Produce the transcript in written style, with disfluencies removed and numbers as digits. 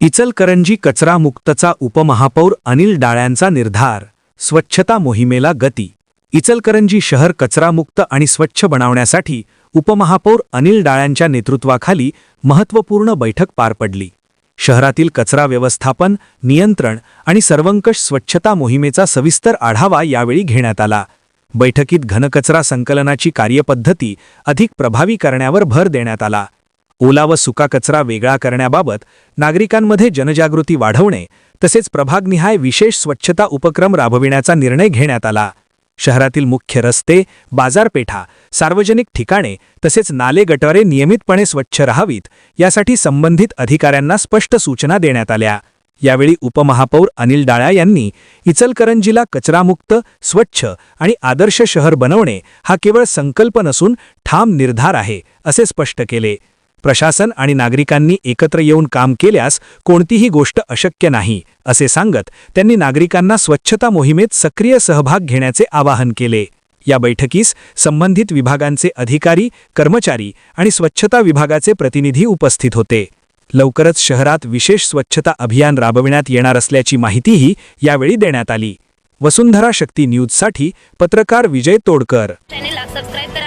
इचलकरंजी कचरामुक्तचा उपमहापौर अनिल डाळ्यांचा निर्धार, स्वच्छता मोहिमेला गती। इचलकरंजी शहर कचरामुक्त आणि स्वच्छ बनवण्यासाठी उपमहापौर अनिल डाळ्यांच्या नेतृत्वाखाली महत्त्वपूर्ण बैठक पार पडली। शहरातील कचरा व्यवस्थापन, नियंत्रण आणि सर्वंकष स्वच्छता मोहिमेचा सविस्तर आढावा यावेळी घेण्यात आला। बैठकीत घनकचरा संकलनाची कार्यपद्धती अधिक प्रभावी करण्यावर भर देण्यात आला। ओला व सुका कचरा वेगळा करण्याबाबत नागरिकांमध्ये जनजागृती वाढवणे तसेच प्रभागनिहाय विशेष स्वच्छता उपक्रम राबविण्याचा निर्णय घेण्यात आला। शहरातील मुख्य रस्ते, बाजारपेठा, सार्वजनिक ठिकाणे तसेच नाले गटारे नियमितपणे स्वच्छ राहावीत यासाठी संबंधित अधिकाऱ्यांना स्पष्ट सूचना देण्यात आल्या। यावेळी उपमहापौर अनिल डाळ्या यांनी इचलकरंजीला कचरामुक्त, स्वच्छ आणि आदर्श शहर बनवणे हा केवळ संकल्प नसून ठाम निर्धार आहे असे स्पष्ट केले। प्रशासन आणि नागरिकांनी एकत्र येऊन काम केल्यास कोणतीही गोष्ट अशक्य नाही असे सांगत त्यांनी नागरिकांना स्वच्छता मोहिमेत सक्रिय सहभाग घेण्याचे आवाहन केले। या बैठकीस संबंधित विभागांचे अधिकारी, कर्मचारी आणि स्वच्छता विभागाचे प्रतिनिधी उपस्थित होते। लवकरच शहरात विशेष स्वच्छता अभियान राबविण्यात येणार असल्याची माहितीही यावेळी देण्यात आली। वसुंधरा शक्ती न्यूजसाठी पत्रकार विजय तोडकर। चॅनेलला सबस्क्राइब करा।